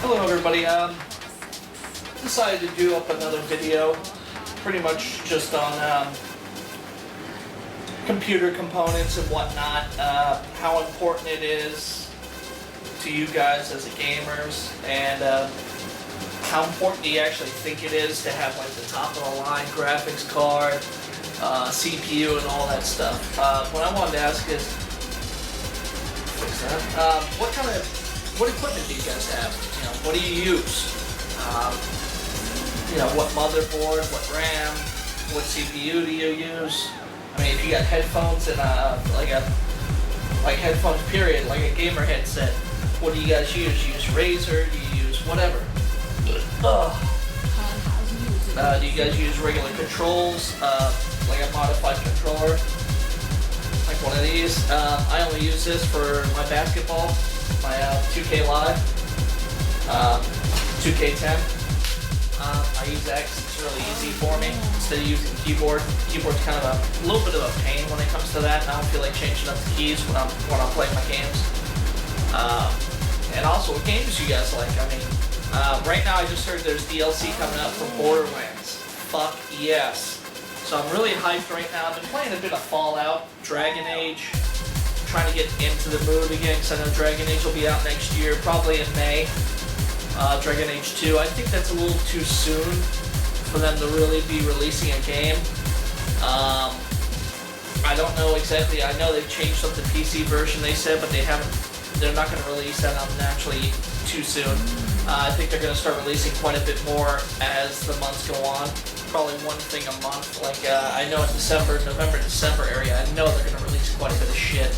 Hello everybody, decided to do up another video, pretty much just on computer components and whatnot, how important it is to you guys as a gamers, and how important do you actually think it is to have like the top of the line graphics card, CPU and all that stuff. What I wanted to ask is, what equipment do you guys have? You know, what do you use? You know, what motherboard, what RAM, what CPU do you use? I mean, if you got headphones and like headphones period, like a gamer headset, what do you guys use? Do you use Razer? Do you use whatever? Do you guys use regular controls, like a modified controller, like one of these? I only use this for my basketball, my 2K Live, 2K10. I use X, it's really easy for me, instead of using keyboard. Keyboard's kind of a little bit of a pain when it comes to that, and I don't feel like changing up the keys when I'm playing my games. And also, what games you guys like? I mean, right now I just heard there's DLC coming out for Borderlands. Fuck yes. So I'm really hyped right now. I've been playing a bit of Fallout, Dragon Age, trying to get into the mood again, because I know Dragon Age will be out next year, probably in May. Dragon Age 2, I think that's a little too soon for them to really be releasing a game. I don't know exactly. I know they've changed up the PC version, they said, but they're not going to release that naturally too soon. I think they're going to start releasing quite a bit more as the months go on. Probably one thing a month. Like, I know in November, December area, I know they're going to release quite a bit of shit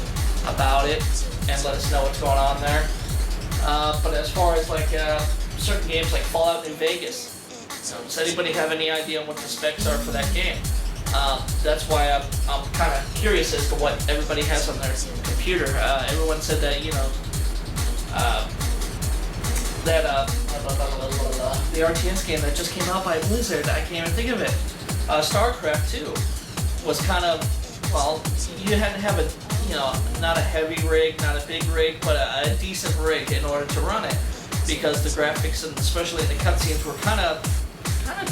about it and let us know what's going on there. But as far as like certain games like Fallout New Vegas, does anybody have any idea on what the specs are for that game? That's why I'm kind of curious as to what everybody has on their computer. Everyone said that, you know, the RTS game that just came out by Blizzard, I can't even think of it. StarCraft 2 was kind of, well, you had to have a, you know, not a heavy rig, not a big rig, but a decent rig in order to run it, because the graphics and especially the cutscenes were kind of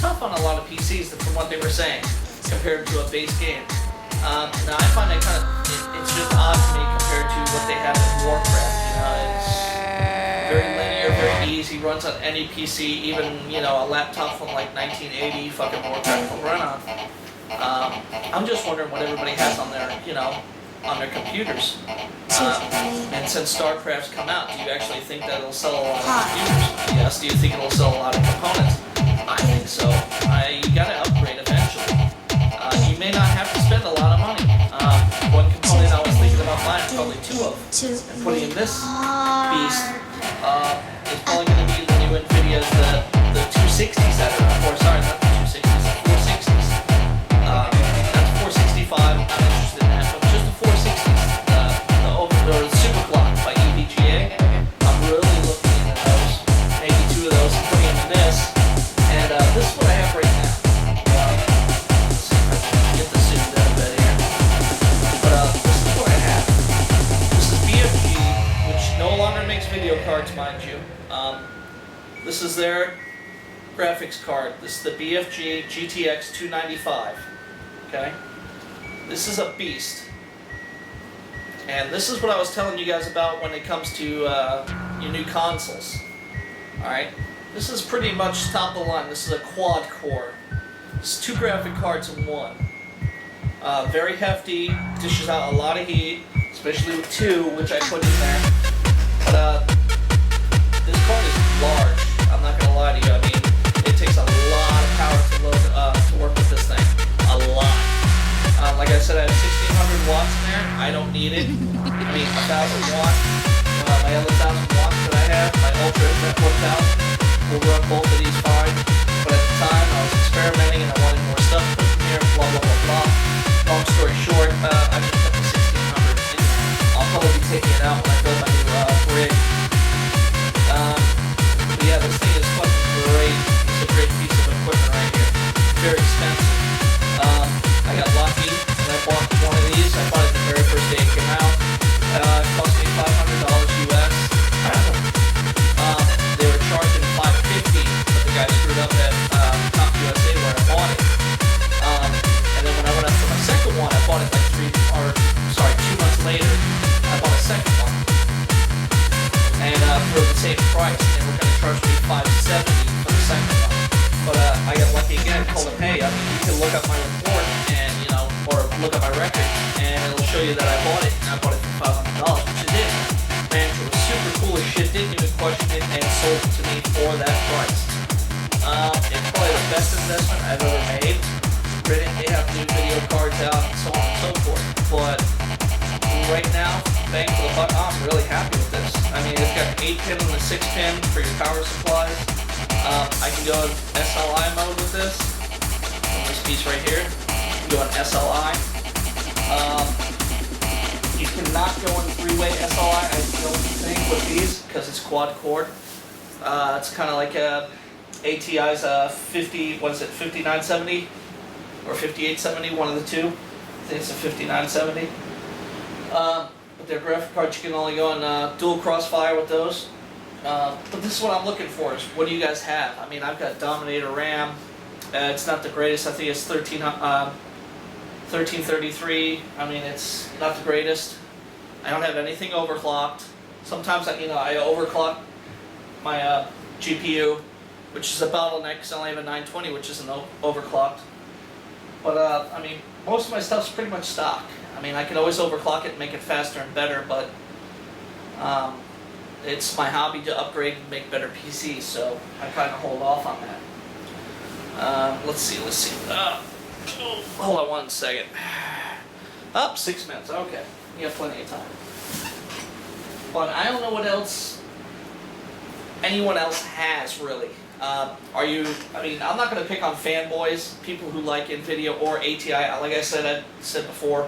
tough on a lot of PCs from what they were saying compared to a base game. Now I find that it's just odd to me compared to what they have in Warcraft. You know, it's very linear, very easy, runs on any PC, even, you know, a laptop from like 1980, fucking Warcraft will run on. I'm just wondering what everybody has on their, you know, on their computers. And since StarCraft's come out, do you actually think that it'll sell a lot of computers? Yes. Do you think it'll sell a lot of components? I think so. You gotta upgrade eventually. You may not have to spend a lot of money. One component I was thinking about buying, probably two of, and putting in this beast, is probably going to be the new NVIDIA's, the 260s that are, or sorry, not the 260s, the 460s. That's 465, I'm not interested in that, but just the 460s, the super clock by EVGA. I'm really looking into those, maybe two of those, and putting into this, and this is what I have right now. Let's see if I can get the suit down a bit here. But this is what I have. This is BFG, which no longer makes video cards, mind you. This is their graphics card. This is the BFG GTX 295. Okay? This is a beast. And this is what I was telling you guys about when it comes to your new consoles. Alright? This is pretty much top of the line. This is a quad core. It's two graphic cards in one. Very hefty, dishes out a lot of heat, especially with two, which I put in there. But this card is large. I'm not gonna lie to you. I mean, it takes a lot of power to load to work with this thing. A lot. Like I said, I have 1600 watts in there. I don't need it. I mean, 1000 watts. My other 1000 watts that I have, my Ultra Z4000, will run both of these fine. But at the time, I was experimenting and I wanted more stuff put in here. Blah blah blah blah. Long story short, I just put the 1600 in. I'll probably be taking it out when I build my new rig. But yeah, this thing is fucking great. It's a great piece of equipment right here. Very expensive. I got lucky and I bought one of these. I bought it the very first day it came out. It cost me $500 US. They were charging second one. And for the same price, they were going to charge me $570 for the second one. But I got lucky again. I told them, hey, I mean, you can look up my report and or look up my record, and it'll show you that I bought it, and I bought it for $500, which it did. Man, it was super cool as shit. Didn't even question it, and sold it to me for that price. It's probably the best investment I've ever made. Granted, they have new video cards out and so on and so forth, but right now, bang for the buck, I'm really happy with this. I mean, it's got an 8-pin and a 6-pin for your power supplies. I can go in SLI mode with this. This piece right here. You can go in SLI. You cannot go in 3-way SLI, I don't think, with these, because it's quad cord. It's kind of like ATI's 5970 or 5870, one of the two. I think it's a 5970. But their graphic cards, you can only go in dual crossfire with those. But this is what I'm looking for, is what do you guys have? I mean, I've got Dominator RAM. It's not the greatest. I think it's 1333. I mean, it's not the greatest. I don't have anything overclocked. Sometimes I overclock my GPU, which is a bottleneck because I only have a 920, which isn't overclocked. But I mean, most of my stuff's pretty much stock. I mean, I can always overclock it and make it faster and better, but it's my hobby to upgrade and make better PCs, so I kind of hold off on that. Let's see. Hold on one second. 6 minutes. Okay, you have plenty of time. But I don't know what else anyone else has, really. I mean, I'm not going to pick on fanboys, people who like NVIDIA or ATI. Like I said before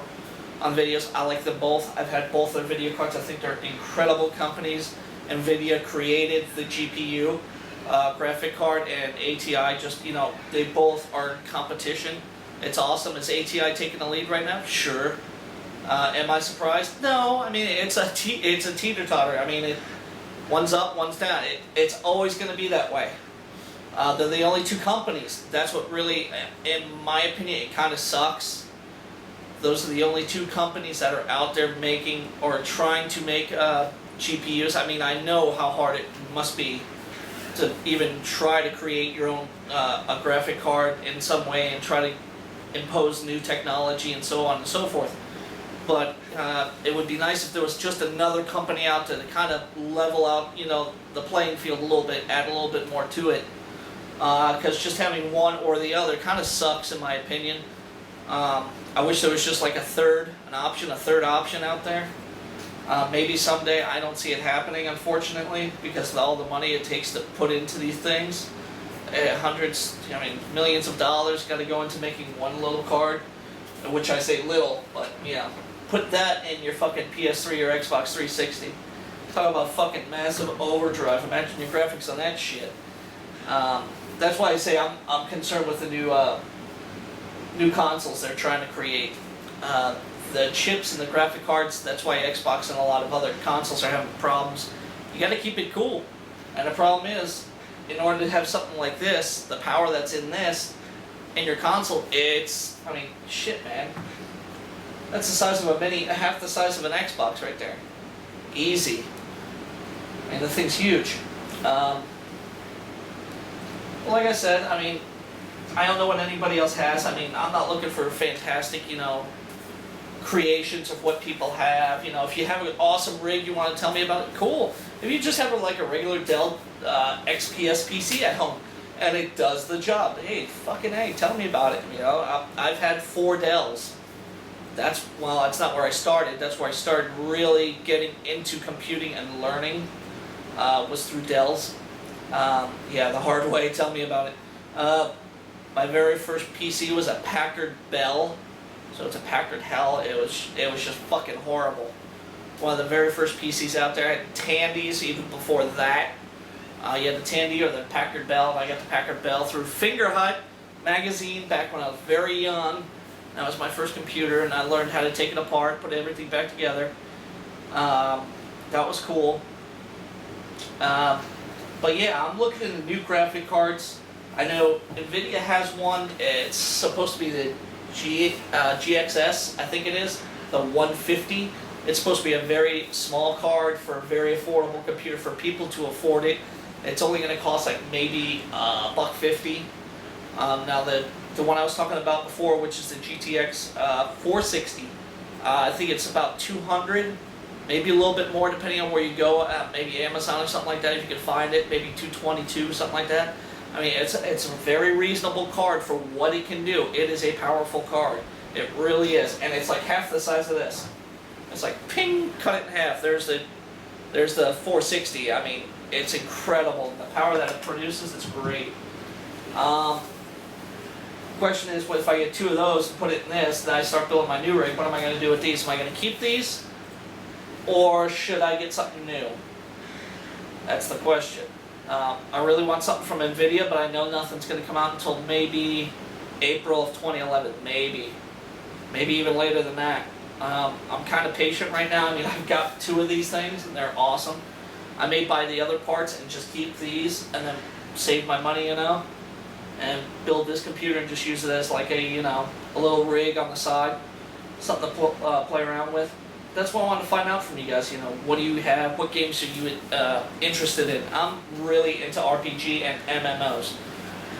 on videos, I like them both. I've had both their video cards. I think they're incredible companies. NVIDIA created the GPU graphic card, and ATI just, they both are in competition. It's awesome. Is ATI taking the lead right now? Sure. Am I surprised? No. I mean, it's a teeter-totter. I mean, one's up, one's down. It's always going to be that way. They're the only two companies. That's what really, in my opinion, it kind of sucks. Those are the only two companies that are out there making or trying to make GPUs. I mean, I know how hard it must be to even try to create your own a graphic card in some way and try to impose new technology and so on and so forth. But it would be nice if there was just another company out there to kind of level out, the playing field a little bit, add a little bit more to it. Because just having one or the other kind of sucks, in my opinion. I wish there was just like a third option out there. Maybe someday. I don't see it happening, unfortunately, because of all the money it takes to put into these things. Millions of dollars got to go into making one little card, which I say little, but put that in your fucking PS3 or Xbox 360. Talk about fucking massive overdrive. Imagine your graphics on that shit. That's why I say I'm concerned with the new consoles they're trying to create. The chips and the graphic cards, that's why Xbox and a lot of other consoles are having problems. You gotta keep it cool. And the problem is, in order to have something like this, the power that's in this, in your console, shit, man. That's the size of half the size of an Xbox right there. Easy. I mean, the thing's huge. Like I said, I mean, I don't know what anybody else has. I mean, I'm not looking for fantastic, creations of what people have. If you have an awesome rig you want to tell me about it, cool. If you just have a regular Dell XPS PC at home and it does the job, hey, tell me about it. I've had 4 Dells. That's not where I started. That's where I started really getting into computing and learning, was through Dells. The hard way. Tell me about it. My very first PC was a Packard Bell. So it's a Packard Hell. It was just fucking horrible. One of the very first PCs out there. I had Tandy's even before that. You had the Tandy or the Packard Bell, and I got the Packard Bell through Fingerhut magazine back when I was very young. That was my first computer, and I learned how to take it apart, put everything back together. That was cool. But yeah, I'm looking at the new graphic cards. I know NVIDIA has one. It's supposed to be the GXS, I think it is, the 150. It's supposed to be a very small card for a very affordable computer for people to afford it. It's only going to cost like maybe $150. Now the one I was talking about before, which is the GTX 460, I think it's about 200, maybe a little bit more depending on where you go. Maybe Amazon or something like that if you can find it. Maybe 222, something like that. I mean, it's a very reasonable card for what it can do. It is a powerful card. It really is, and it's like half the size of this. It's like ping, cut it in half. There's the 460. I mean, it's incredible. The power that it produces is great. Question is, what if I get 2 of those and put it in this, then I start building my new rig, what am I going to do with these? Am I going to keep these? Or should I get something new? That's the question. I really want something from NVIDIA, but I know nothing's going to come out until maybe April of 2011. Maybe even later than that. I'm kind of patient right now. I mean, I've got 2 of these things, and they're awesome. I may buy the other parts and just keep these, and then save my money, and build this computer and just use it as like a little rig on the side, something to play around with. That's what I wanted to find out from you guys. What do you have? What games are you interested in? I'm really into RPG and MMOs.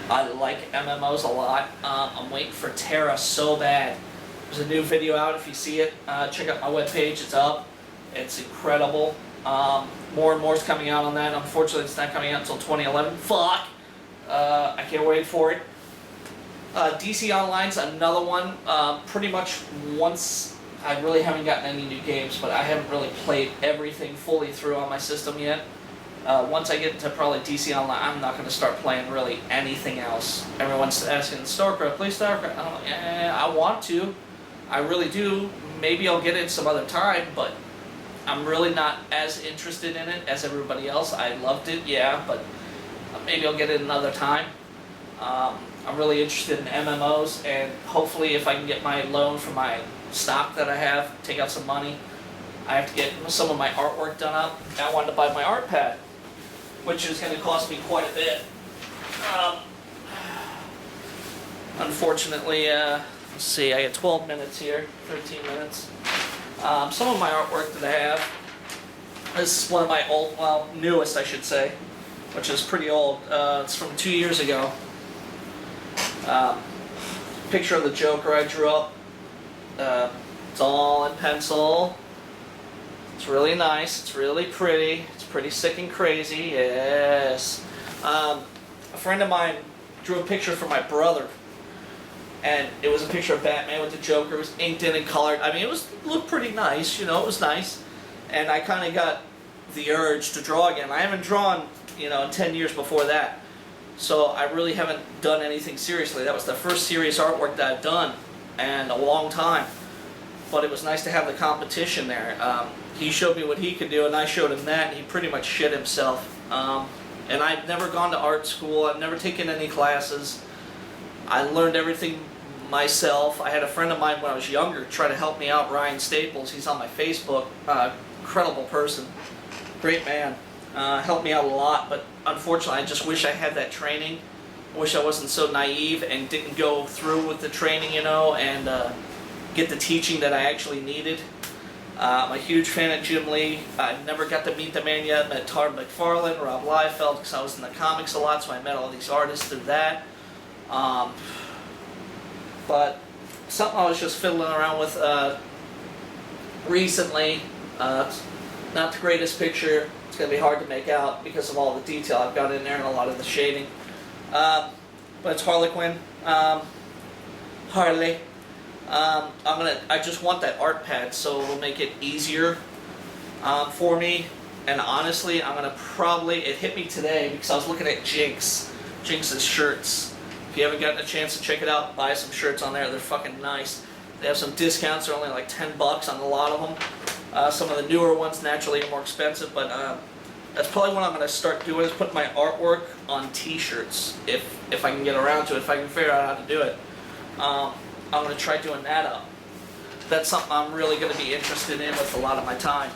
I like MMOs a lot. I'm waiting for Terra so bad. There's a new video out. If you see it, check out my webpage. It's up. It's incredible. More and more is coming out on that. Unfortunately, it's not coming out until 2011. Fuck! I can't wait for it. DC Online's another one. Pretty much once, I really haven't gotten any new games, but I haven't really played everything fully through on my system yet. Once I get into probably DC Online, I'm not going to start playing really anything else. Everyone's asking, StarCraft, play StarCraft. I'm like, I want to. I really do. Maybe I'll get it some other time, but I'm really not as interested in it as everybody else. I loved it, yeah, but maybe I'll get it another time. I'm really interested in MMOs, and hopefully if I can get my loan for my stock that I have, take out some money. I have to get some of my artwork done up. I wanted to buy my art pad, which is going to cost me quite a bit. Unfortunately, let's see, I got 12 minutes here, 13 minutes. Some of my artwork that I have, this is one of my old, well, newest I should say, which is pretty old. It's from 2 years ago. Picture of the Joker I drew up. It's all in pencil. It's really nice. It's really pretty. It's pretty sick and crazy. Yes. A friend of mine drew a picture for my brother, and it was a picture of Batman with the Joker. It was inked in and colored. I mean, it looked pretty nice. It was nice. And I kind of got the urge to draw again. I haven't drawn, in 10 years before that. So I really haven't done anything seriously. That was the first serious artwork that I've done in a long time. But it was nice to have the competition there. He showed me what he could do, and I showed him that, and he pretty much shit himself. And I've never gone to art school. I've never taken any classes. I learned everything myself. I had a friend of mine when I was younger try to help me out, Ryan Staples. He's on my Facebook. Incredible person. Great man. Helped me out a lot, but unfortunately I just wish I had that training. I wish I wasn't so naive and didn't go through with the training, and get the teaching that I actually needed. I'm a huge fan of Jim Lee. I never got to meet the man yet. Met Todd McFarlane, Rob Liefeld, because I was in the comics a lot, so I met all these artists through that. But something I was just fiddling around with recently. Not the greatest picture. It's going to be hard to make out because of all the detail I've got in there and a lot of the shading. But it's Harley Quinn. Harley. I just want that art pad, so it'll make it easier for me. And honestly, I'm gonna probably, it hit me today because I was looking at Jinx's shirts. If you haven't gotten a chance to check it out, buy some shirts on there. They're fucking nice. They have some discounts. They're only like $10 on a lot of them. Some of the newer ones naturally are more expensive, but that's probably what I'm gonna start doing, is put my artwork on T-shirts if I can get around to it, if I can figure out how to do it. I'm going to try doing that up. That's something I'm really going to be interested in with a lot of my time.